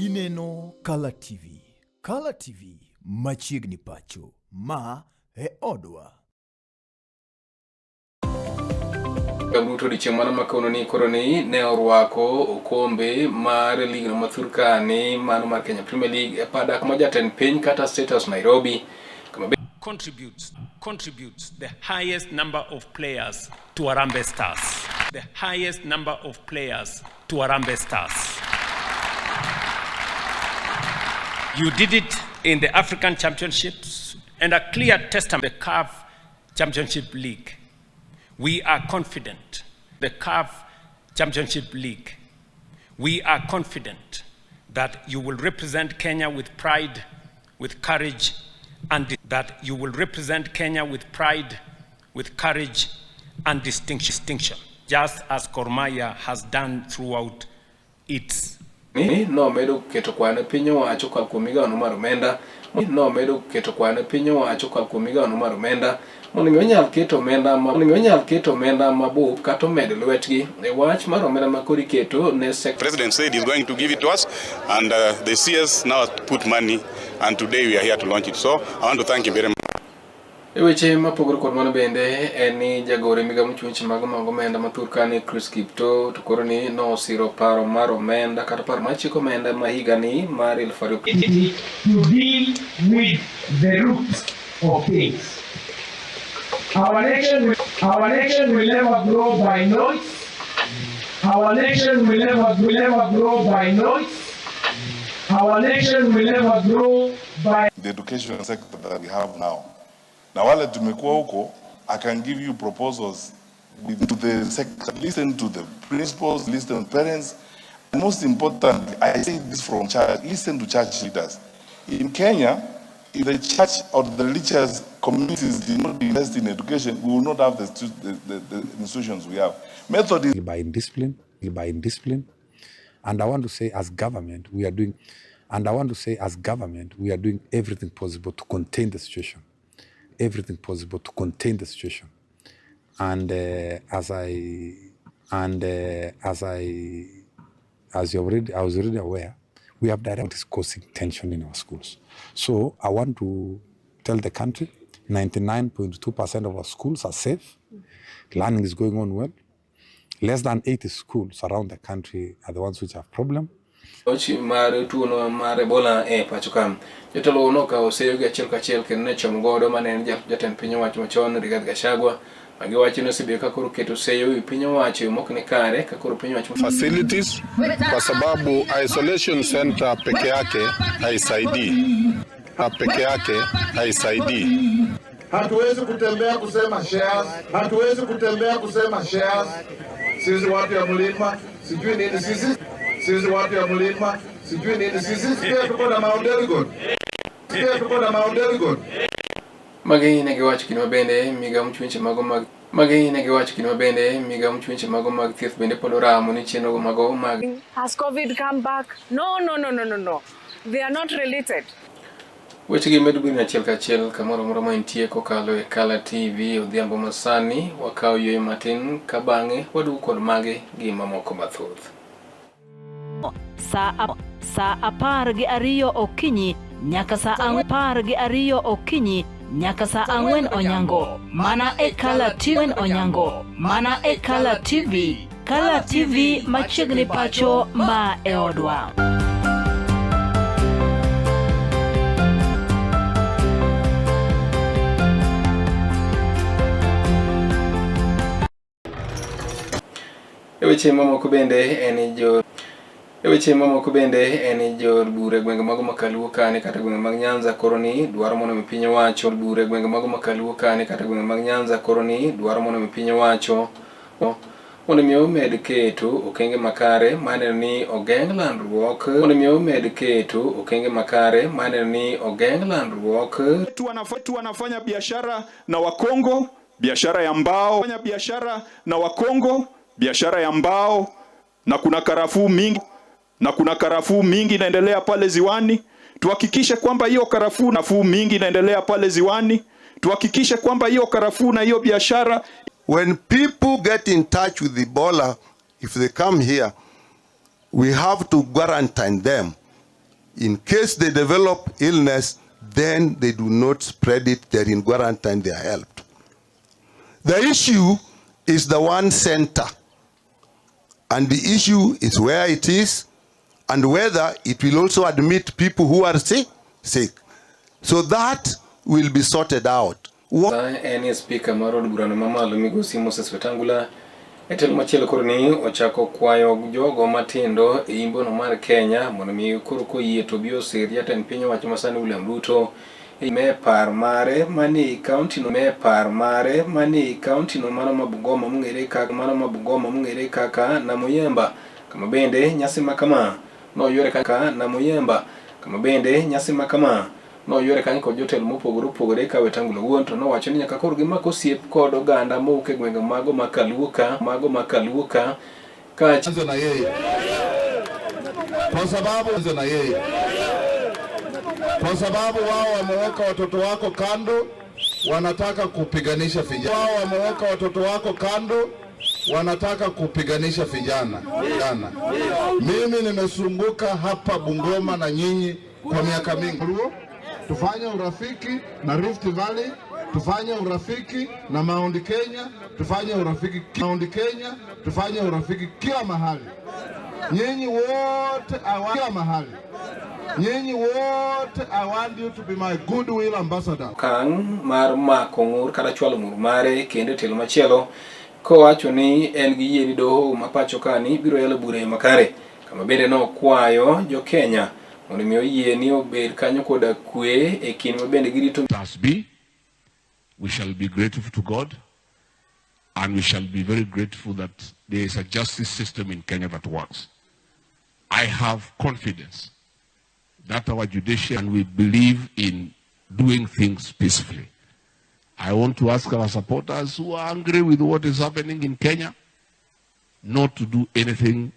Ineno kalatvlive. Kalatvlive Machieg'Ni Pacho. Ma e odwa. Gabuto di chemana makononi koroni ne orwako okombe mar lig no mathurkani mano mar Kenya Premier League e pada kama jaten piny kata status Nairobi contributes the highest number of players to Harambee Stars. The highest number of players to Harambee Stars. You did it in the African Championships and a clear testament the CAF Championship League. We are confident, the CAF Championship League, we are confident that you will represent Kenya with pride, with courage, and that you will represent Kenya with pride, with courage, and distinction, just as Gor Mahia has done throughout its. No medo keto kwana pinyo wacho kwa kumiga no maromenda. No medo keto kwana pinyo wacho kwa kumiga no maromenda. Onyal keto menda mabu kato medo lwetgi e wach maromenda makori keto ne President said he's going to give it to us, and the CS now put money, and today we are here to launch it. So I want to thank him very much. Weche mapogore kod mano bende eni jagore miga mchunchi mago menda mathurkani Chris Kipto to koro ni no siro paro mar omenda kata paro machiko omenda mahigani mar 2000 to deal with the roots of things. Our nation will never grow by noise. Our nation will never grow by noise. Our nation will never grow by the education sector that we have now. Na wale tumekuwa huko, I can give you proposals to the sector. Listen to the principals, listen to parents. And most importantly, I say this from church, listen to church leaders. In Kenya, if the church or the religious communities did not invest in education, we will not have the institutions we have. Method is by indiscipline. And I want to say as government, we are doing everything possible to contain the situation. Everything possible to contain the situation. And as I was already aware, we have directives causing tension in our schools. So I want to tell the country, 99.2% of our schools are safe. Learning is going on well. Less than 80 schools around the country are the ones which have problems. Mare tuno mare bola e Pacho kam jotelo no ka oseyo gi achiel kachiel ken ne chom godo mane jatend piny owacho machon Rigathi Gachagua magi wacho no sibe ka koro keto seyo i piny owacho mokne kare ka koro piny owacho facilities kwa sababu isolation center peke yake haisaidii. Hatuwezi kutembea kusema shares. Sisi watu ya mlima sijui nini sisi watu ya mlima sijui nini sisi pia tuko na Mount Elgon. Magi ne giwacho kino bende miga mchunche mago mag thieth bende pod oramo ni chenro mago mag. Has COVID come back? No. They are not related. Weche gi medo biro achiel kachiel kamoro moro ma intie kokalo e kalatvlive odhiambo masani wakaw yweyo matin ka bang'e waduogo kod mage gi mamoko mathoth. Sa 12 okinyi nyaka sa 12 okinyi nyaka sa 4 onyango mana e kalatvlive. Kalatvlive Machieg'Ni Pacho ma e odwa. Weche mamoko bende eni jo bure gwenge mago makaluo kane kata gwenge mag Nyanza koroni dwaro mondo piny owacho bure gwenge mago makaluo kane kata gwenge mag Nyanza koroni dwaro mondo piny owacho mondo miyo med keto okenge makare maneno ni ogeng' landruok tu wanafanya biashara na Wakongo, biashara ya mbao na kuna karafuu mingi inaendelea pale ziwani. Tuhakikishe kwamba hiyo karafuu mingi inaendelea pale ziwani. Tuhakikishe kwamba hiyo karafuu na hiyo biashara. When people get in touch with Ebola, if they come here, we have to quarantine them In case they develop illness, then they do not spread it. They're in quarantine, they are helped. The issue is the one center. And the issue is where it is and whether it will also admit people who are sick. So that will be sorted out. Any speaker marod burano mama Migosi Moses Wetangula etel machielo koroni ochako kwayo jogo matindo imbono mar Kenya mondo mi koroko yie to bio seria ten piny wacho masani William Ruto me par mare mani county no mana mabugoma mungere kaka na Muyemba kama bende nyasi makama no yore kaka na Muyemba kama bende nyasi makama no yore kanyo kod jotelo mopogore ka Wetangula wuon to nowacho ni nyaka koro gimako osiep kod oganda mowuok e gwenge mago makaluoka ka na yeye kwa sababu wao wameweka watoto wako kando, wanataka kupiganisha vijana. Mimi nimesunguka hapa Bungoma na nyinyi kwa miaka mingi. Tufanye urafiki na Rift Valley, tufanye urafiki na Mount Kenya, tufanye urafiki kila mahali. Nyinyi wote kila mahali. Nyinyi wote, I want you to be my goodwill ambassador. Kang mar makongur kata chwalo mur mare kende telo machielo ko wacho ni en gi yie ni doho ma pacho kani biro yalo bure makare kama bende no kwayo jo Kenya mondo mi oyie ni obed kanyo koda kwe e kin ma bende girito. We shall be grateful to God, and we shall be very grateful that there is a justice system in Kenya that works. I have confidence that our judiciary, and we believe in doing things peacefully. I want to ask our supporters who are angry with what is happening in Kenya not to do anything